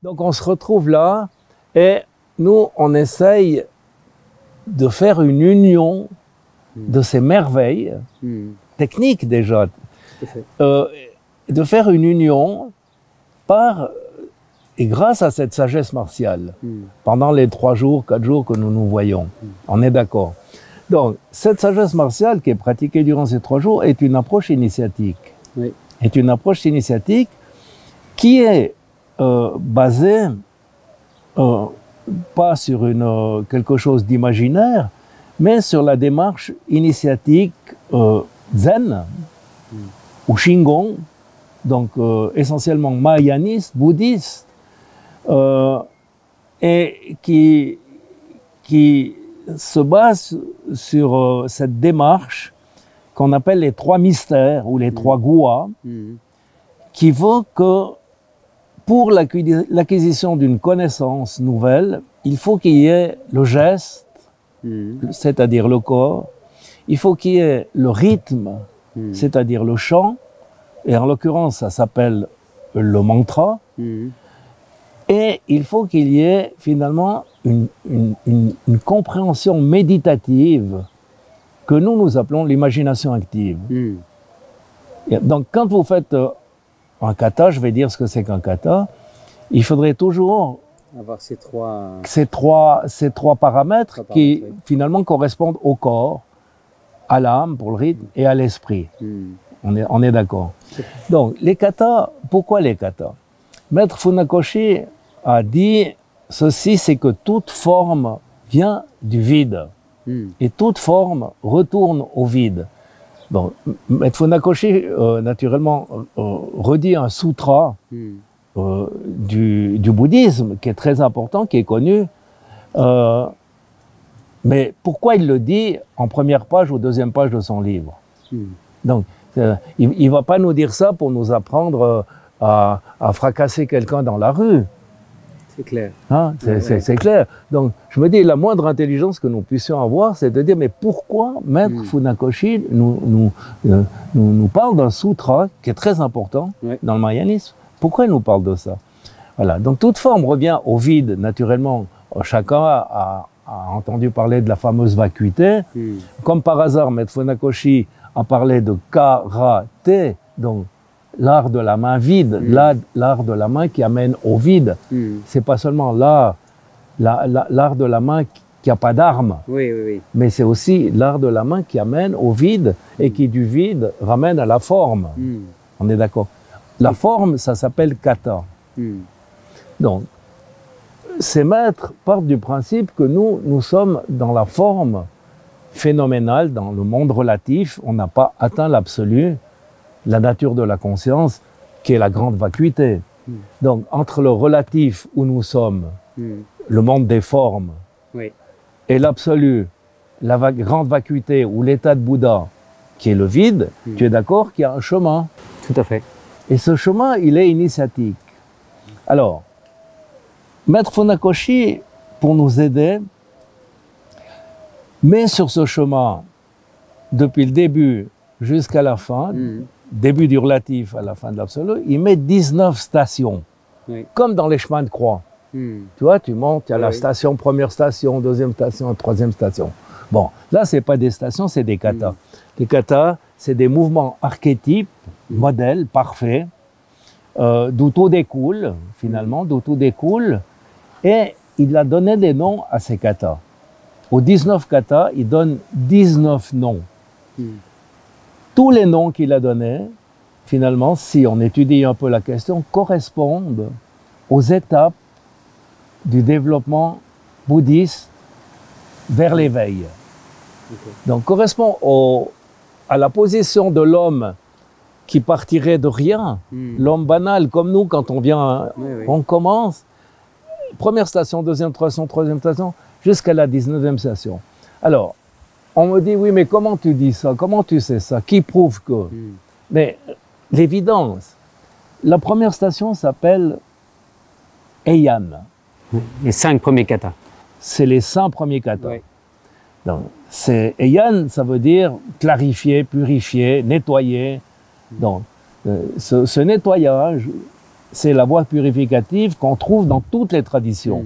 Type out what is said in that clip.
Donc on se retrouve là et nous, on essaye de faire une union de ces merveilles techniques déjà, de faire une union par et grâce à cette sagesse martiale pendant les 3 jours, 4 jours que nous nous voyons. On est d'accord. Donc cette sagesse martiale qui est pratiquée durant ces 3 jours est une approche initiatique. Oui. Est une approche initiatique qui est basée pas sur quelque chose d'imaginaire, mais sur la démarche initiatique zen ou shingon, donc essentiellement mahayaniste, bouddhiste, et qui se base sur cette démarche qu'on appelle les 3 mystères ou les 3 guas, qui veut que pour l'acquisition d'une connaissance nouvelle, il faut qu'il y ait le geste, c'est-à-dire le corps, il faut qu'il y ait le rythme, c'est-à-dire le chant, et en l'occurrence ça s'appelle le mantra, et il faut qu'il y ait finalement une compréhension méditative que nous appelons l'imagination active. Donc quand vous faites un kata, je vais dire ce que c'est qu'un kata, il faudrait toujours avoir ces trois paramètres qui finalement correspondent au corps, à l'âme pour le rythme et à l'esprit. On est d'accord. Donc les katas, pourquoi les katas? Maître Funakoshi a dit ceci, c'est que toute forme vient du vide et toute forme retourne au vide. Bon, Maître Funakoshi, naturellement, redit un sutra du bouddhisme qui est très important, qui est connu. Mais pourquoi il le dit en première page ou deuxième page de son livre? Donc, il ne va pas nous dire ça pour nous apprendre à fracasser quelqu'un dans la rue. C'est clair. Hein, c'est clair. Donc, je me dis, la moindre intelligence que nous puissions avoir, c'est de dire, mais pourquoi Maître Funakoshi nous parle d'un sutra qui est très important dans le mahayanisme? Pourquoi il nous parle de ça? Voilà. Donc, toute forme revient au vide, naturellement. Chacun a entendu parler de la fameuse vacuité. Comme par hasard, Maître Funakoshi a parlé de karaté, donc l'art de la main vide, l'art de la main qui amène au vide. C'est pas seulement l'art de la main qui n'a pas d'armes, mais c'est aussi l'art de la main qui amène au vide et qui du vide ramène à la forme. On est d'accord? La forme, ça s'appelle kata. Donc, ces maîtres partent du principe que nous sommes dans la forme phénoménale, dans le monde relatif. On n'a pas atteint l'absolu, la nature de la conscience, qui est la grande vacuité. Donc, entre le relatif où nous sommes, le monde des formes, et l'absolu, la grande vacuité ou l'état de Bouddha, qui est le vide, tu es d'accord qu'il y a un chemin? Tout à fait. Et ce chemin, il est initiatique. Alors, Maître Funakoshi, pour nous aider, met sur ce chemin, depuis le début jusqu'à la fin, début du relatif à la fin de l'absolu, il met 19 stations, comme dans les chemins de croix. Tu vois, tu montes, il y a la station, première station, deuxième station, troisième station. Bon, là, ce n'est pas des stations, c'est des katas. Les katas, c'est des mouvements archétypes, modèles, parfaits, d'où tout découle, finalement, d'où tout découle. Et il a donné des noms à ces katas. Aux 19 katas, il donne 19 noms. Tous les noms qu'il a donnés, finalement, si on étudie un peu la question, correspondent aux étapes du développement bouddhiste vers l'éveil. Donc, correspond à la position de l'homme qui partirait de rien, l'homme banal, comme nous, quand on vient, on commence, première station, deuxième station, troisième station, jusqu'à la 19e station. Alors, on me dit, oui, mais comment tu dis ça? Comment tu sais ça? Qui prouve que? Mais l'évidence, la première station s'appelle Heian. Les 5 premiers katas. C'est les 5 premiers katas. Donc, Heian, ça veut dire clarifier, purifier, nettoyer. Donc, ce nettoyage c'est la voie purificative qu'on trouve dans toutes les traditions.